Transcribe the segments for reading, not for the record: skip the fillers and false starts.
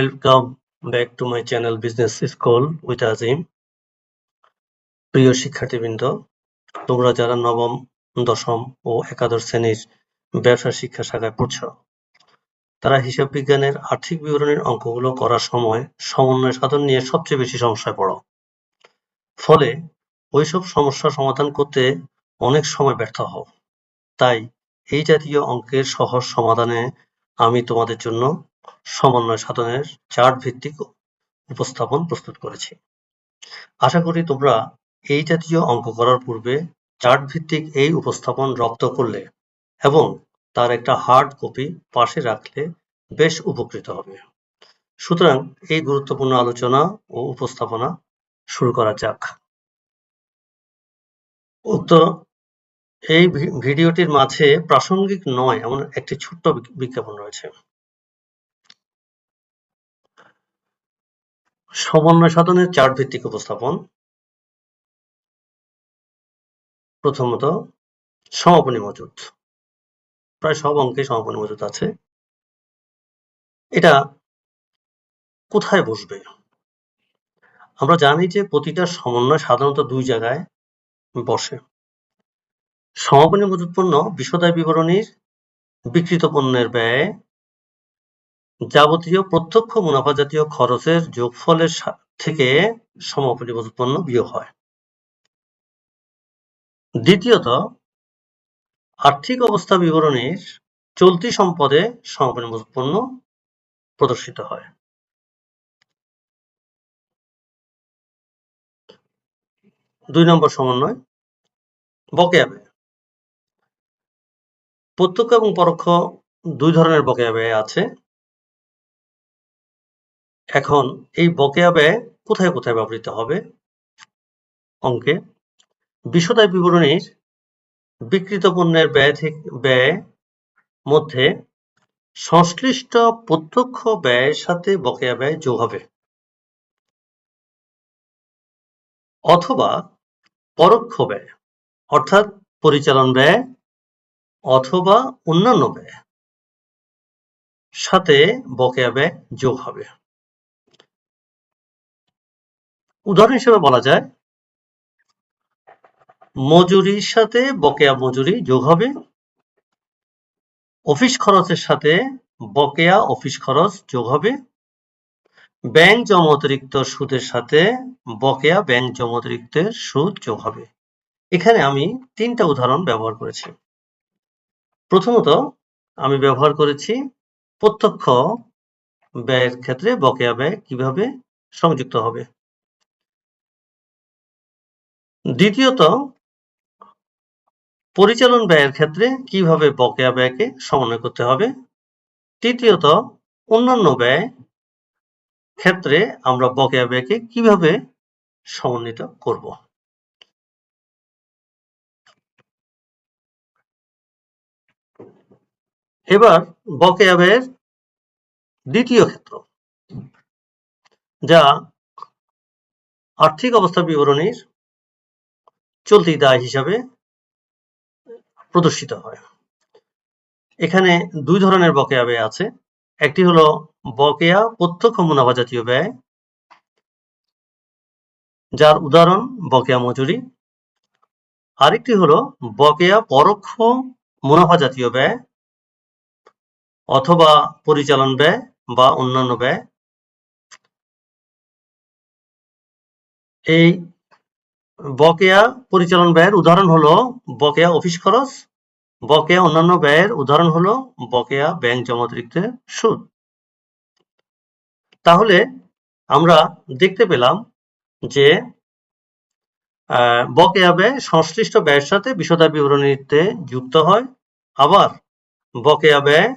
Welcome back to my channel business school with Azim. প্রিয় শিক্ষার্থীবৃন্দ, তোমরা যারা নবম, দশম ও একাদশ শ্রেণীর ব্যবসা শিক্ষা শাখায় পড়ছ, তারা হিসাব বিজ্ঞানের আর্থিক বিবরণীর অঙ্কগুলো করার সময় সমন্বয় সাধন নিয়ে সবচেয়ে বেশি সমস্যায় পড়ো। ফলে ওইসব সমস্যার সমাধান করতে অনেক সময় ব্যর্থ হও। তাই এই জাতীয় অঙ্কের সহজ সমাধানে আমি তোমাদের জন্য সমন্বয় সাধনের চার্ট ভিত্তিক উপস্থাপন প্রস্তুত করেছি। আশা করি তোমরা এই জাতীয় অঙ্ক করার পূর্বে চার্ট ভিত্তিক এই উপস্থাপন রপ্ত করলে এবং তার একটা হার্ড কপি পাশে রাখলে বেশ উপকৃত হবে। সুতরাং এই গুরুত্বপূর্ণ আলোচনা ও উপস্থাপনা শুরু করা যাক। উক্ত এই ভিডিওটির মাঝে প্রাসঙ্গিক নয় এমন একটি ছোট্ট বিজ্ঞাপন রয়েছে। সমন্বয় সাধনের চার্ট ভিত্তিক উপস্থাপন। প্রথমত, সমাপনী মজুদ। প্রায় সব অঙ্কে সমাপনী মজুদ আছে। এটা কোথায় বসবে? আমরা জানি যে প্রতিটা সমন্বয় সাধারণত দুই জায়গায় বসে। সমাপনী মজুদ পণ্য বিশদায় বিবরণীর বিক্রিত পণ্যের ব্যয় যাবতীয় প্রত্যক্ষ মুনাফা জাতীয় খরচের যোগফলের থেকে সমাপনী মজুদ পণ্য বিয়োগ হয়। দ্বিতীয়ত, আর্থিক অবস্থা বিবরণীর চলতি সম্পদে সমাপনী মজুদ পণ্য প্রদর্শিত হয়। 2 নম্বর সমন্বয়, বকেয়া ব্যয়। প্রত্যক্ষ এবং পরোক্ষ দুই ধরনের বকেয়া ব্যয় আছে। এখন এই বকেয়া ব্যয় কোথায় কোথায় ব্যবহৃত হবে? অঙ্কে বিশদায় বিবরণীর বিক্রিত পণ্যের ব্যয় মধ্যে সংশ্লিষ্ট প্রত্যক্ষ ব্যয়ের সাথে বকেয়া ব্যয় যোগ হবে, অথবা পরোক্ষ ব্যয় অর্থাৎ পরিচালন ব্যয় অথবা অন্যান্য ব্যয় সাথে বকেয়া ব্যয় যোগ হবে। উদাহরণ হিসেবে বলা যায়, মজুরির সাথে বকেয়া মজুরি যোগ হবে, অফিস খরচের সাথে বকেয়া অফিস খরচ যোগ হবে, ব্যাংক জমা অতিরিক্ত সুদের সাথে বকেয়া ব্যাংক জমা অতিরিক্ত সুদ যোগ হবে। এখানে আমি 3টা উদাহরণ ব্যবহার করেছি। প্রথমত, আমি ব্যবহার করেছি প্রত্যক্ষ ব্যয়ের ক্ষেত্রে বকেয়া ব্যয় কিভাবে সংযুক্ত হবে। দ্বিতীয়ত, পরিচালন ব্যয়ের ক্ষেত্রে কিভাবে বকেয়া ব্যয়কে সমন্বয় করতে হবে। তৃতীয়ত, অন্যান্য ব্যয় ক্ষেত্রে আমরা বকেয়া ব্যয়কে কিভাবে সমন্বিত করব। এবার বকেয়া ব্যয়ের দ্বিতীয় ক্ষেত্র, যা আর্থিক অবস্থা বিবরণীর চলতি দায় হিসাবে প্রদর্শিত হয়। এখানে 2 ধরনের বকেয়া ব্যয় আছে। একটি হলো বকেয়া প্রত্যক্ষ মুনাফা জাতীয় ব্যয়, যার উদাহরণ বকেয়া মজুরি। আরেকটি হলো বকেয়া পরোক্ষ মুনাফা জাতীয় ব্যয় অথবা পরিচালন ব্যয় বা অন্যান্য ব্যয়। এই বকেয়া পরিচালন ব্যয়ের উদাহরণ হলো বকেয়া অফিস খরচ, বকেয়া অন্যান্য ব্যয়ের উদাহরণ হলো বকেয়া ব্যাংক জমা অতিরিক্ত সুদ। তাহলে আমরা দেখতে পেলাম যে বকেয়া ব্যয় সংশ্লিষ্ট ব্যয়ের সাথে বিশদায় বিবরণীতে যুক্ত হয়, আবার বকেয়া ব্যয়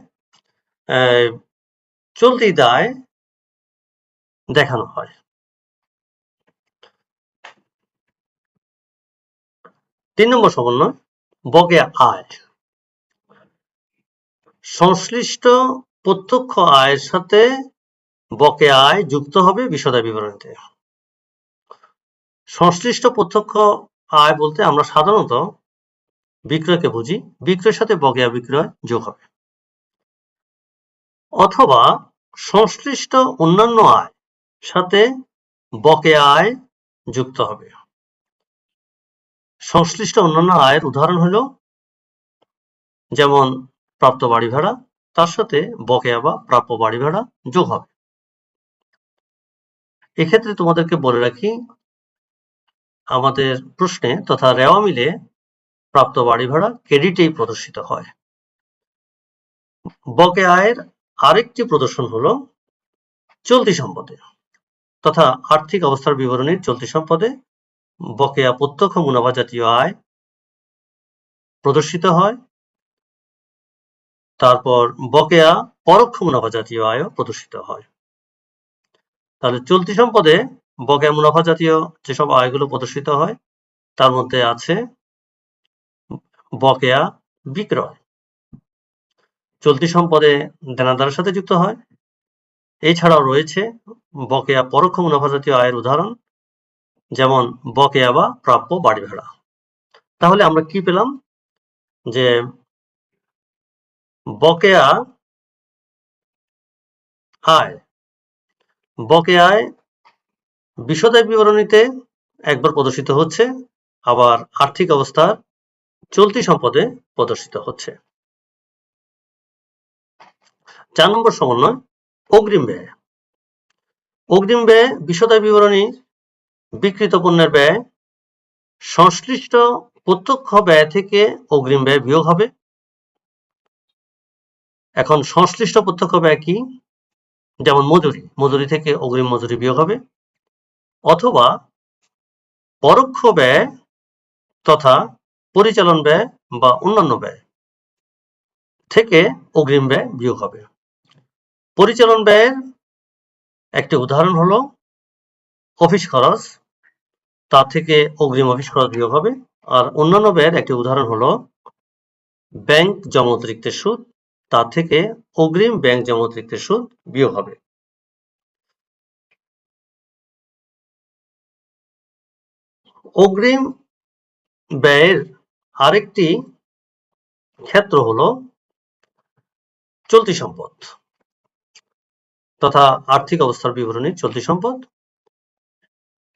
চলতি দায় দেখানো হয়। 3 নম্বর সমন্বয়, বকেয়া আয়। সংশ্লিষ্ট প্রত্যক্ষ আয়ের সাথে বকেয়া আয় যুক্ত হবে বিশদায় বিবরণীতে। সংশ্লিষ্ট প্রত্যক্ষ আয় বলতে আমরা সাধারণত বিক্রয়কে বুঝি, বিক্রয়ের সাথে বকেয়া বিক্রয় যোগ হবে। অথবা সংশ্লিষ্ট অন্যান্য আয় সাথে বকেয়া আয় যুক্ত হবে। সংশ্লিষ্ট অন্যান্য আয়ের উদাহরণ হলো যেমন প্রাপ্ত বাড়ি ভাড়া, তার সাথে বকেয়া বা প্রাপ্য বাড়ি ভাড়া যোগ হবে। এক্ষেত্রে তোমাদেরকে বলে রাখি, আমাদের প্রশ্নে তথা রেওয়া মিলে প্রাপ্ত বাড়ি ভাড়া ক্রেডিটেই প্রদর্শিত হয়। বকেয়া আয়ের আরেকটি প্রদর্শন হলো চলতি সম্পদে তথা আর্থিক অবস্থার বিবরণীর চলতি সম্পদে বকেয়া প্রত্যক্ষ মুনাফা জাতীয় আয় প্রদর্শিত হয়, তারপর বকেয়া পরোক্ষ মুনাফা জাতীয় আয়ও প্রদর্শিত হয়। তাহলে চলতি সম্পদে বকেয়া মুনাফা জাতীয় যেসব আয়গুলো প্রদর্শিত হয় তার মধ্যে আছে বকেয়া বিক্রয়, চলতি সম্পদে দেনাদারের সাথে যুক্ত হয়। এছাড়াও রয়েছে বকেয়া পরোক্ষ মুনাফা জাতীয় আয়ের উদাহরণ যেমন বকেয়া বা প্রাপ্য বাড়ি ভাড়া। তাহলে আমরা কি পেলাম, যে বকেয়া আয় বিশদ বিবরণীতে একবার প্রদর্শিত হচ্ছে, আবার আর্থিক অবস্থার চলতি সম্পদে প্রদর্শিত হচ্ছে। 4 নম্বর সমন্বয় অগ্রিম ব্যয়। অগ্রিম ব্যয় বিশদ বিবরণী বিক্রিত পণ্যের ব্যয় সংশ্লিষ্ট প্রত্যক্ষ ব্যয় থেকে অগ্রিম ব্যয় বিয়োগ হবে। এখন সংশ্লিষ্ট প্রত্যক্ষ ব্যয় কি, যেমন মজুরি থেকে অগ্রিম মজুরি বিয়োগ হবে, অথবা পরোক্ষ ব্যয় তথা পরিচালন ব্যয় বা অন্যান্য ব্যয় থেকে অগ্রিম ব্যয় বিয়োগ হবে। পরিচালন ব্যয়ের একটি উদাহরণ হলো অফিস খরচ, তা থেকে অগ্রিম অফিস খরচ বিয়োগ হবে। আর অন্যান্য ব্যয়ের একটি উদাহরণ হলো ব্যাংক জমা অতিরিক্তের সুদ, তা থেকে অগ্রিম ব্যাংক জমা অতিরিক্তের সুদ বিয়োগ হবে। অগ্রিম ব্যয়ের আরেকটি ক্ষেত্র হলো চলতি সম্পদ তথা আর্থিক অবস্থার বিবরণী চলতি সম্পদ।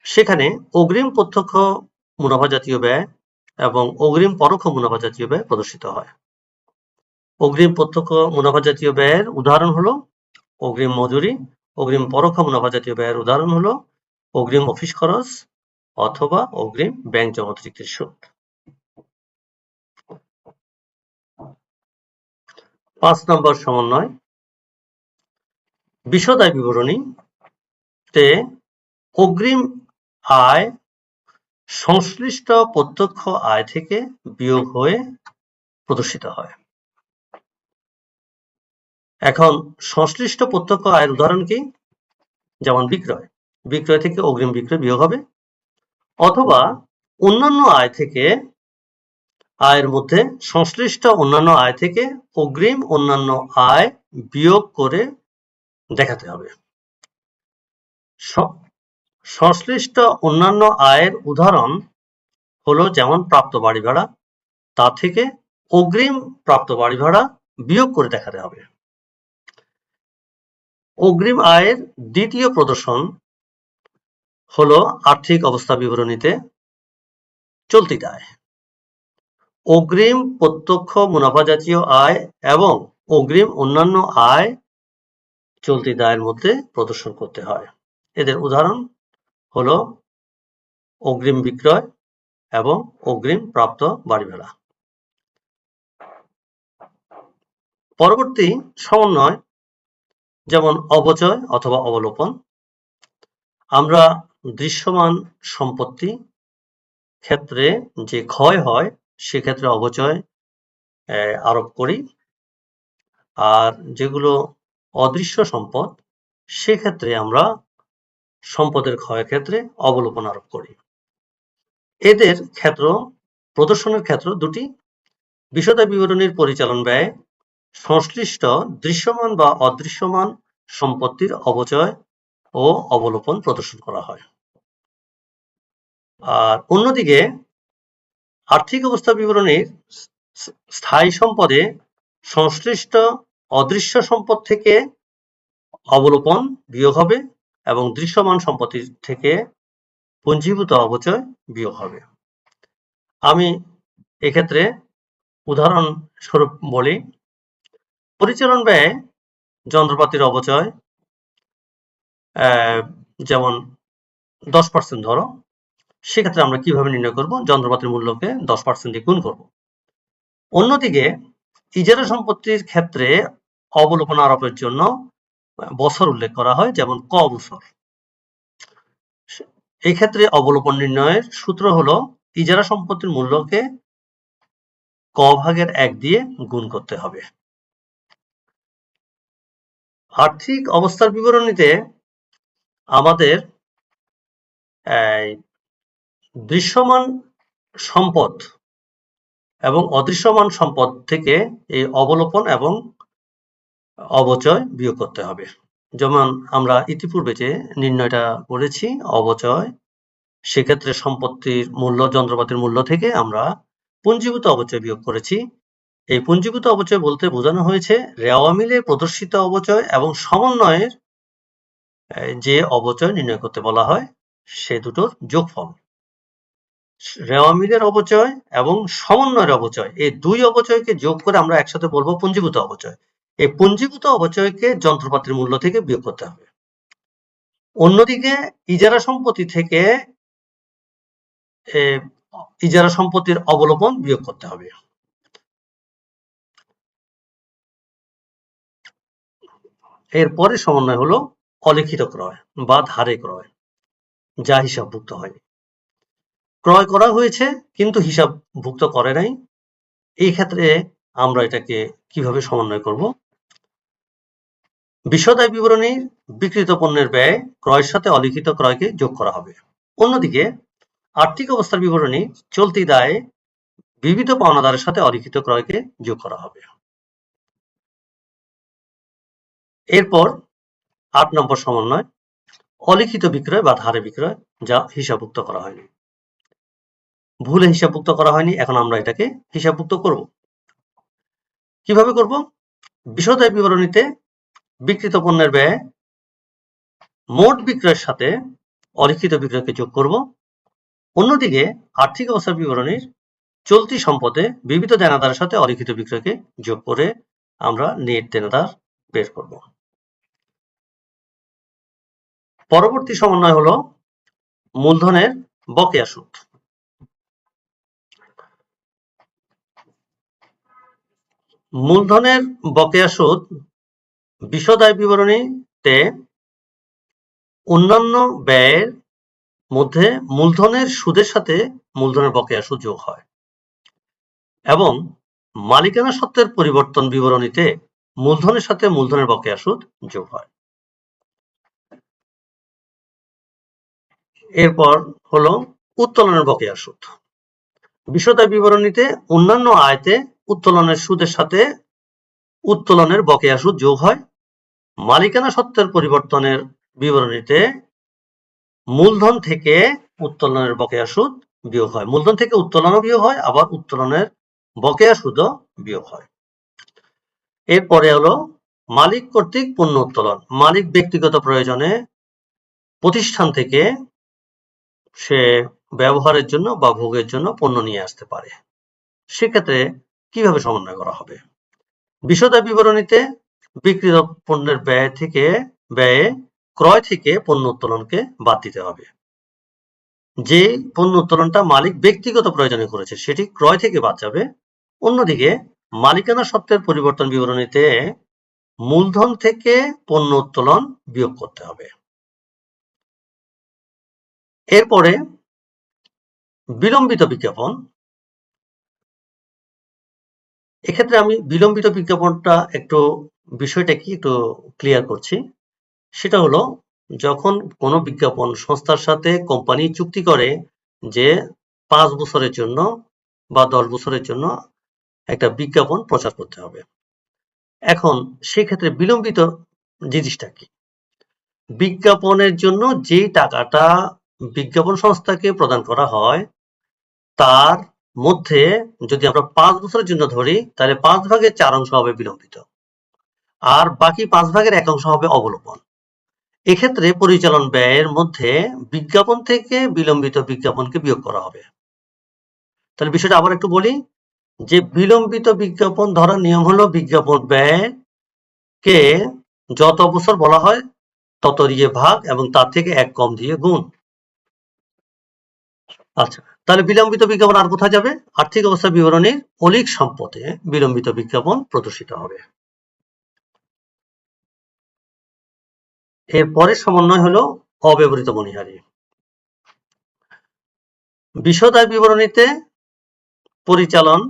সেখানে অগ্রিম প্রত্যক্ষ মুনাফা জাতীয় ব্যয় এবং অগ্রিম পরোক্ষ মুনাফা জাতীয় ব্যয় প্রদর্শিত হয়। অগ্রিম প্রত্যক্ষ মুনাফা জাতীয় ব্যয়ের উদাহরণ হলো অগ্রিম মজুরি, অগ্রিম পরোক্ষ মুনাফা জাতীয় ব্যয়ের উদাহরণ হলো অগ্রিম অফিস খরচ অথবা অগ্রিম ব্যাংক জমা অতিরিক্তের সুদ। 5 নম্বর সমন্বয় বিশদ আয় বিবরণীতে অগ্রিম আয় সংশ্লিষ্ট প্রত্যক্ষ আয় থেকে বিয়োগ হয়ে প্রদর্শিত হয়। এখন সংশ্লিষ্ট প্রত্যক্ষ আয়ের উদাহরণ কি, যেমন বিক্রয় থেকে অগ্রিম বিক্রয় বিয়োগ হবে, অথবা অন্যান্য আয় থেকে আয়ের মধ্যে সংশ্লিষ্ট অন্যান্য আয় থেকে অগ্রিম অন্যান্য আয় বিয়োগ করে দেখাতে হবে। সংশ্লিষ্ট অন্যান্য আয়ের উদাহরণ হলো যেমন প্রাপ্ত বাড়ি ভাড়া, তা থেকে অগ্রিম প্রাপ্ত বাড়ি ভাড়া বিয়োগ করে দেখাতে হবে। অগ্রিম আয়ের দ্বিতীয় প্রদর্শন হলো আর্থিক অবস্থা বিবরণীতে চলতি আয়। অগ্রিম প্রত্যক্ষ মুনাফা জাতীয় আয় এবং অগ্রিম অন্যান্য আয় চলতি আয়ের মধ্যে প্রদর্শন করতে হয়। এদের উদাহরণ হলো অগ্রিম বিক্রয় এবং অগ্রিম প্রাপ্ত বাড়ি ভাড়া। পরবর্তী সমন্বয় যেমন অবচয় অথবা অবলোপন। আমরা দৃশ্যমান সম্পত্তি ক্ষেত্রে যে ক্ষয় হয় সেক্ষেত্রে অবচয় আরোপ করি, আর যেগুলো অদৃশ্য সম্পদ সেক্ষেত্রে আমরা সম্পদের ক্ষয়ের ক্ষেত্রে অবলোপন আরোপ করি। এদের ক্ষেত্র প্রদর্শনের ক্ষেত্র দুটি। বিশদ বিবরণীর পরিচালন ব্যয় সংশ্লিষ্ট দৃশ্যমান বা অদৃশ্যমান সম্পত্তির অবচয় ও অবলোপন প্রদর্শন করা হয়। আর অন্যদিকে আর্থিক অবস্থা বিবরণীর স্থায়ী সম্পদে সংশ্লিষ্ট অদৃশ্য সম্পদ থেকে অবলোপন বিয়োগ হবে এবং দৃশ্যমান সম্পত্তি থেকে পুঞ্জীভূত অপচয় বিয়োগ হবে। আমি এক্ষেত্রে উদাহরণস্বরূপ বলি, পরিচালন ব্যয় যন্ত্রপাতির অপচয় যেমন 10% ধরো, সেক্ষেত্রে আমরা কিভাবে নির্ণয় করব? যন্ত্রপাতির মূল্যকে 10% দিয়ে গুণ করব। অন্যদিকে ইজারা সম্পত্তির ক্ষেত্রে অবলোপন আরোপের জন্য বছর উল্লেখ করা হয়, যেমন ক বছর। এই ক্ষেত্রে অবলোপন নির্ণয়ের সূত্র হলো ইজারা সম্পত্তির মূল্যকে ক ভাগের 1 দিয়ে গুণ করতে হবে। আর্থিক অবস্থার বিবরণীতে আমাদের দৃশ্যমান সম্পদ এবং অদৃশ্যমান সম্পদ থেকে এই অবলোপন এবং অবচয় বিয়োগ করতে হবে। যেমন আমরা ইতিপূর্বে যে নির্ণয়টা করেছি অবচয়, সেক্ষেত্রে সম্পত্তির মূল্য, যন্ত্রপাতির মূল্য থেকে আমরা পুঞ্জীভূত অবচয় বিয়োগ করেছি। এই পুঞ্জীভূত অবচয় বলতে বোঝানো হয়েছে রেওয়া মিলে প্রদর্শিত অবচয় এবং সমন্বয়ের যে অবচয় নির্ণয় করতে বলা হয় সে দুটোর যোগফল। রেওয়া মিলের অবচয় এবং সমন্বয়ের অবচয়, এই দুই অবচয়কে যোগ করে আমরা একসাথে বলবো পুঞ্জীভূত অবচয়। এই পুঞ্জীভূত অবচয়কে যন্ত্রপাতির মূল্য থেকে বিয়োগ করতে হবে। অন্যদিকে ইজারা সম্পত্তি থেকে ইজারা সম্পত্তির অবলোপন বিয়োগ করতে হবে। এরপরে সমন্বয় হলো অলিখিত ক্রয় বা ধারে ক্রয়, যা হিসাবভুক্ত হয়নি। ক্রয় করা হয়েছে কিন্তু হিসাবভুক্ত করে নাই, এই ক্ষেত্রে আমরা এটাকে কিভাবে সমন্বয় করব? বিশদায় বিবরণী বিক্রিত পণ্যের ব্যয় ক্রয়ের সাথে অলিখিত ক্রয়কে যোগ করা হবে। অন্যদিকে আর্থিক অবস্থার বিবরণী চলতি দায়ে বিবিধ পাওনাদারের সাথে অলিখিত ক্রয়কে যোগ করা হবে। এরপর 8 নম্বর সমন্বয় অলিখিত বিক্রয় বা ধারে বিক্রয়, যা হিসাবভুক্ত করা হয়নি। ভুলে হিসাবভুক্ত করা হয়নি, এখন আমরা এটাকে হিসাবভুক্ত করব। কিভাবে করব? বিশদায় বিবরণীতে বিক্রিত পণ্যের ব্যয় মোট বিক্রয়ের সাথে অলিখিত বিক্রয়কে যোগ করব। অন্যদিকে আর্থিক অবস্থার বিবরণীর চলতি সম্পদে বিবিধ দেনাদারের সাথে অলিখিত বিক্রয়কে যোগ করে আমরা নেট দেনাদার বের করব। পরবর্তী সমন্বয় হলো মূলধনের বকেয়া সুদ। মূলধনের বকেয়া সুদ বিশদায় বিবরণীতে অন্যান্য ব্যয়ের মধ্যে মূলধনের সুদের সাথে মূলধনের বকেয়া সুদ যোগ হয় এবং মালিকানা সত্ত্বের পরিবর্তন বিবরণীতে মূলধনের সাথে মূলধনের বকেয়া সুদ যোগ হয়। এরপর হলো উত্তোলনের বকেয়া সুদ। বিশদায় বিবরণীতে অন্যান্য আয়তে উত্তোলনের সুদের সাথে উত্তোলনের বকেয়া সুদ যোগ হয়। মালিকানা সত্ত্বের পরিবর্তনের বিবরণীতে মূলধন থেকে উত্তোলনের বকেয়া সুদ বিয়োগ হয়। মূলধন থেকে উত্তোলনও বিয়োগ হয়, আবার উত্তোলনের বকেয়া সুদও বিয়োগ হয়। এরপরে হলো মালিক কর্তৃক পণ্য উত্তোলন। মালিক ব্যক্তিগত প্রয়োজনে প্রতিষ্ঠান থেকে সে ব্যবহারের জন্য বা ভোগের জন্য পণ্য নিয়ে আসতে পারে, সেক্ষেত্রে কিভাবে সমন্বয় করা হবে? বিশদায় বিবরণীতে বিক্রিত পণ্যের ব্যয়ে ক্রয় থেকে পণ্য উত্তোলনকে বাদ দিতে হবে। যে পণ্য উত্তোলনটা মালিক ব্যক্তিগত প্রয়োজনে করেছে সেটি ক্রয় থেকে বাদ যাবে। অন্যদিকে মালিকানা সত্ত্বের পরিবর্তন বিবরণীতে মূলধন থেকে পণ্য উত্তোলন বিয়োগ করতে হবে। এরপরে বিলম্বিত বিজ্ঞাপন। এক্ষেত্রে আমি বিলম্বিত বিজ্ঞাপনটা বিষয়টা কি একটু ক্লিয়ার করছি। সেটা হলো যখন কোনো বিজ্ঞাপন সংস্থার সাথে কোম্পানি চুক্তি করে যে 5 বছরের জন্য বা 10 বছরের জন্য একটা বিজ্ঞাপন প্রচার করতে হবে। এখন সেক্ষেত্রে বিলম্বিত জিনিসটা কি? বিজ্ঞাপনের জন্য যে টাকাটা বিজ্ঞাপন সংস্থাকে প্রদান করা হয় তার মধ্যে যদি আমরা 5 বছরের জন্য ধরি তাহলে 5 ভাগের 4 অংশ হবে বিলম্বিত। আর বাকি 5 ভাগের 1 অংশ হবে অবলোকন। এক্ষেত্রে পরিচালন ব্যয়ের মধ্যে বিজ্ঞাপন থেকে বিলম্বিত বিজ্ঞাপনকে বিয়োগ করা হবে। তাহলে বিষয়টা আবার একটু বলি, যে বিলম্বিত বিজ্ঞাপন ধরার নিয়ম হলো বিজ্ঞাপন ব্যয়কে যত বছর বলা হয় তত দিয়ে ভাগ এবং তার থেকে 1 কম দিয়ে গুণ। আচ্ছা, তাহলে বিলম্বিত বিজ্ঞাপন আর কোথায় যাবে? আর্থিক অবস্থা বিবরণীর অলিক সম্পদে বিলম্বিত বিজ্ঞাপন প্রদর্শিত হবে। এর পরের সমন্বয় হলো অব্যবহৃত মণিহারি। বিশদ আয় বিবরণীতে পরিচালন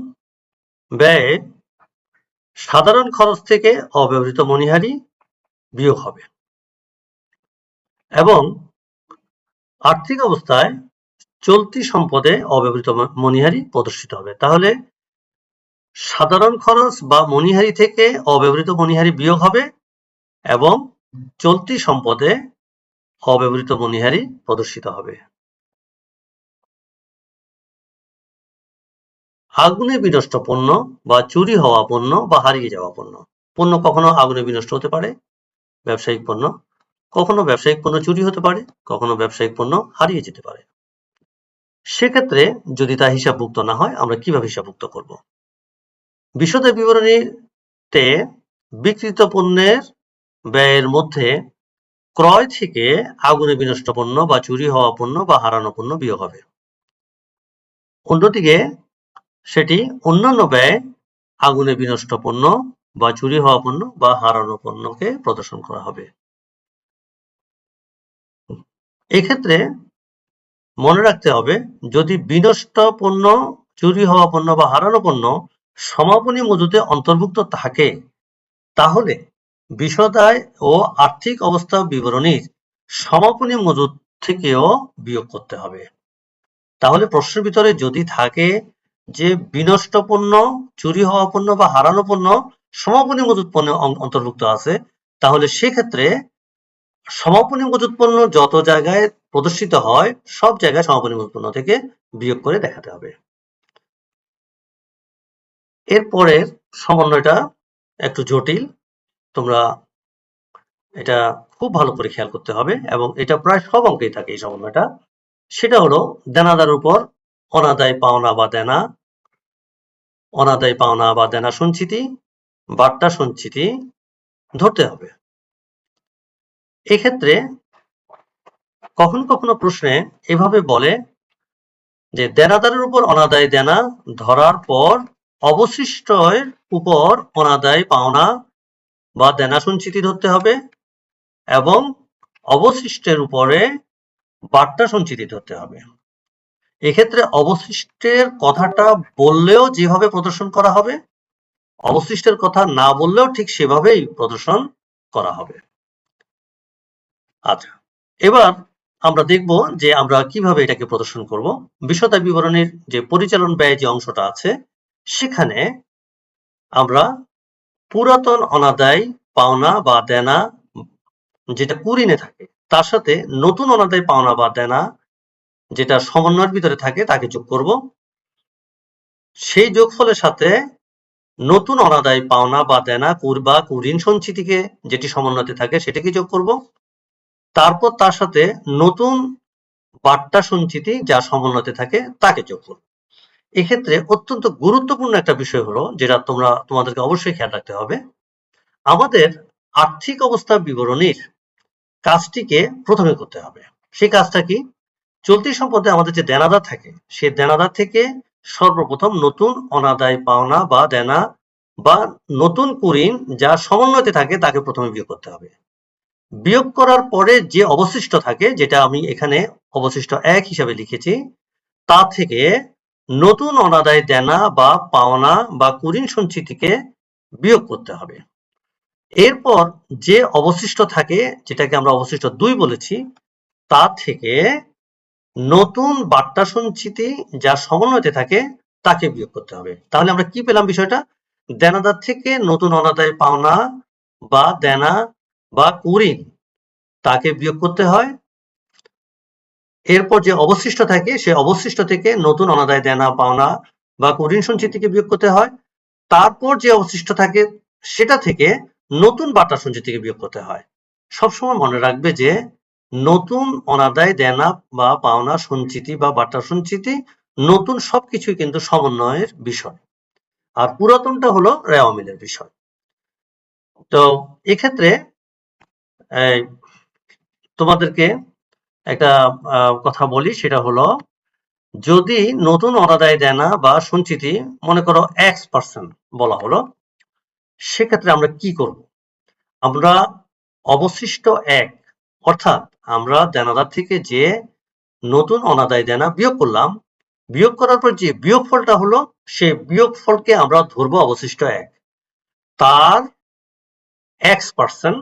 ব্যয়ে সাধারণ খরচ থেকে অব্যবহৃত মণিহারি বিয়োগ হবে এবং আর্থিক অবস্থায় চলতি সম্পদে অব্যবহৃত মণিহারি প্রদর্শিত হবে। তাহলে সাধারণ খরচ বা মণিহারি থেকে অব্যবহৃত মণিহারি বিয়োগ হবে এবং চলতি সম্পদে অব্যবহৃত মণিহারি প্রদর্শিত হবে। আগুনে বিনষ্ট পণ্য বা চুরি হওয়া পণ্য বা হারিয়ে যাওয়া পণ্য। পণ্য কখনো আগুনে বিনষ্ট হতে পারে, ব্যবসায়িক পণ্য, কখনো ব্যবসায়িক পণ্য চুরি হতে পারে, কখনো ব্যবসায়িক পণ্য হারিয়ে যেতে পারে। সেক্ষেত্রে যদি তা হিসাবভুক্ত না হয়, আমরা কিভাবে হিসাবভুক্ত করব? বিশদ বিবরণীতে বিক্রিত পণ্যের ব্যয়ের মধ্যে ক্রয় থেকে আগুনে বিনষ্ট পণ্য বা চুরি হওয়া পণ্য বা হারানো পণ্য বিয়োগ হবে। অন্যদিকে সেটি অন্যান্য ব্যয় আগুনে বিনষ্ট পণ্য বা চুরি হওয়া পণ্য বা হারানো পণ্যকে প্রদর্শন করা হবে। এক্ষেত্রে মনে রাখতে হবে, যদি বিনষ্ট পণ্য, চুরি হওয়া পণ্য বা হারানো পণ্য সমাপনী মজুতে অন্তর্ভুক্ত থাকে, তাহলে বিশদ আয় ও আর্থিক অবস্থা বিবরণীর সমাপনী মজুদ থেকেও বিয়োগ করতে হবে। তাহলে প্রশ্নের ভিতরে যদি থাকে যে বিনষ্ট পণ্য, চুরি হওয়া পণ্য বা হারানো পণ্য সমাপনী মজুদ পণ্যে অন্তর্ভুক্ত আছে, তাহলে সেক্ষেত্রে সমাপনী মজুদ পণ্য যত জায়গায় প্রদর্শিত হয় সব জায়গায় সমাপনী মজুদ পণ্য থেকে বিয়োগ করে দেখাতে হবে। এরপরের সমন্বয়টা একটু জটিল, তোমরা এটা খুব ভালো করে খেয়াল করতে হবে এবং এটা প্রায় সব অঙ্কেই থাকে এই সমন্বয়টা। সেটা হলো দেনাদার উপর অনাদায় পাওনা বা দেনা, অনাদায় পাওনা বা দেনা সঞ্চিতি, বার্তা সঞ্চিতি ধরতে হবে। এক্ষেত্রে কখনো কখনো প্রশ্নে এভাবে বলে যে দেনাদারের উপর অনাদায় দেনা ধরার পর অবশিষ্টের উপর অনাদায় পাওনা বা দেনা সঞ্চিতি ধরতে হবে এবং অবশিষ্টের উপরে বার্তা সঞ্চিতি ধরতে হবে। এক্ষেত্রে অবশিষ্টের কথাটা বললেও যেভাবে প্রদর্শন করা হবে, অবশিষ্টের কথা না বললেও ঠিক সেভাবেই প্রদর্শন করা হবে। আচ্ছা, এবার আমরা দেখব যে আমরা কিভাবে এটাকে প্রদর্শন করব। বিশদ আয় বিবরণীর যে পরিচালন ব্যয় যে অংশটা আছে, সেখানে আমরা পুরাতন অনাদায় পাওনা বা দেনা যেটা কুড়িনে থাকে তার সাথে নতুন অনাদায় পাওনা বা দেনা যেটা সমন্বয়ের ভিতরে থাকে তাকে যোগ করব। সেই যোগফলের সাথে নতুন অনাদায় পাওনা বা দেনা বা কুঋণ সঞ্চিতিকে যেটি সমন্বয়তে থাকে সেটাকে যোগ করব। তারপর তার সাথে নতুন বার্তা সঞ্চিতি যা সমন্বয়তে থাকে তাকে যোগ করব। এক্ষেত্রে অত্যন্ত গুরুত্বপূর্ণ একটা বিষয় হলো, যেটা তোমাদেরকে অবশ্যই খেয়াল রাখতে হবে, আমাদের আর্থিক অবস্থা বিবরণীর কাজটিকে প্রথমে করতে হবে। সেই কাজটা কি? চলতি সম্পদে আমাদের যে দেনাদার থাকে সেই দেনাদার থেকে সর্বপ্রথম নতুন অনাদায় পাওনা বা দেনা বা নতুন কুঋণ যা সমন্বয়তে থাকে তাকে প্রথমে বিয়োগ করতে হবে। বিয়োগ করার পরে যে অবশিষ্ট থাকে, যেটা আমি এখানে অবশিষ্ট 1 হিসাবে লিখেছি, তা থেকে নতুন অনাদায় দেনা বা পাওনা বা কুঋণ সঞ্চিতিকে বিয়োগ করতে হবে। এরপর যে অবশিষ্ট থাকে, যেটাকে আমরা অবশিষ্ট 2 বলেছি, তা থেকে নতুন বার্তা সঞ্চিতি যা সমন্বয়তে থাকে তাকে বিয়োগ করতে হবে। তাহলে আমরা কি পেলাম বিষয়টা? দেনাদার থেকে নতুন অনাদায় পাওনা বা দেনা বা কুঋণ তাকে বিয়োগ করতে হয়। এরপর যে অবশিষ্ট থাকে সে অবশিষ্ট থেকে নতুন অনাদায় দেনা পাওনা বা কুঋণ সঞ্চিতিকে বিয়োগ করতে হয়। তারপর যে অবশিষ্ট থাকে সেটা থেকে নতুন বাটা সঞ্চয় থেকে বিয়োগ করতে হয়। সবসময় মনে রাখবে যে নতুন অনাদায় দেনা বা পাওনা সঞ্চিতি বা বাটা সঞ্চিতি নতুন সবকিছুই কিন্তু সমন্বয়ের বিষয়, আর পুরাতনটা হলো রেওয়া মিলের বিষয়। তো এক্ষেত্রে তোমাদেরকে একটা কথা বলি, সেটা হলো যদি নতুন অনাদায় দেনা বা সঞ্চিতি মনে করো X% বলা হলো, সেক্ষেত্রে আমরা কি করব? আমরা অবশিষ্ট 1 অর্থাৎ আমরা দেনাদার থেকে যে নতুন অনাদায় দেনা বিয়োগ করলাম, বিয়োগ করার পর যে বিয়োগফলটা হলো সেই বিয়োগফলকে আমরা ধরবো অবশিষ্ট 1, তার X%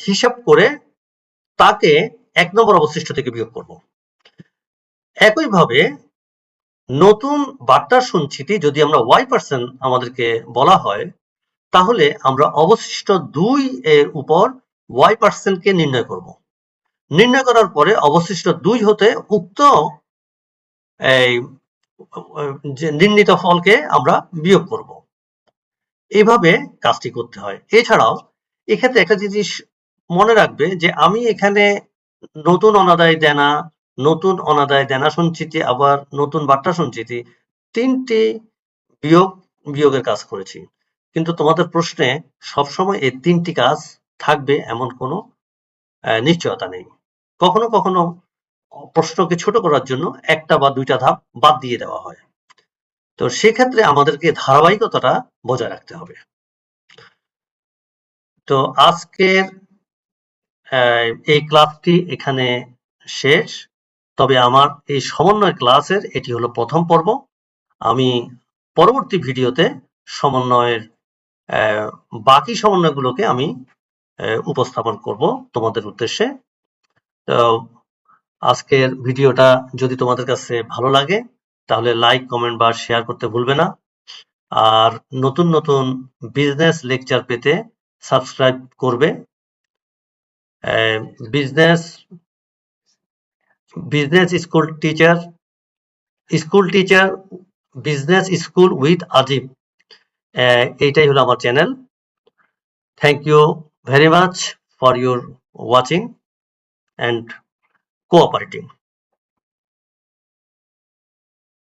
হিসাব করে তাকে 1 নম্বর অবশিষ্ট থেকে বিয়োগ করব। একইভাবে নতুন বাটা সঞ্চিতি যদি আমরা Y% আমাদেরকে বলা হয়, তাহলে আমরা অবশিষ্ট 2 এর উপর Y% কে নির্ণয় করব। নির্ণয় করার পরে অবশিষ্ট 2 হতে উক্ত যে নির্ণীত ফলকে আমরা বিয়োগ করব। এইভাবে কাজটি করতে হয়। এছাড়াও এক্ষেত্রে একটা জিনিস মনে রাখবে যে আমি এখানে নতুন অনাদায় দেনা সঞ্চিতি আবার নতুন বাটা সঞ্চিতি 3টি বিয়োগের কাজ করেছি, কিন্তু তোমাদের প্রশ্নে সবসময় এই 3টি কাজ থাকবে এমন কোনো নিশ্চয়তা নেই। কখনো কখনো প্রশ্নকে ছোট করার জন্য 1টা বা 2টা ধাপ বাদ দিয়ে দেওয়া হয়। তো সেক্ষেত্রে আমাদেরকে ধারাবাহিকতাটা বজায় রাখতে হবে। তো আজকের এই ক্লাসটি এখানে শেষ। তবে আমার এই সমন্বয় ক্লাসের এটি হলো প্রথম পর্ব। আমি পরবর্তী ভিডিওতে সমন্বয়ের বাকি সমন্বয়গুলোকে আমি উপস্থাপন করব তোমাদের উদ্দেশ্যে। তো আজকের ভিডিওটা যদি তোমাদের কাছে ভালো লাগে তাহলে লাইক, কমেন্ট বা শেয়ার করতে ভুলবে না। আর নতুন নতুন বিজনেস লেকচার পেতে সাবস্ক্রাইব করবে। Business school teacher business school with Azim, এইটাই হলো আমার channel. Thank you very much for your watching and cooperating.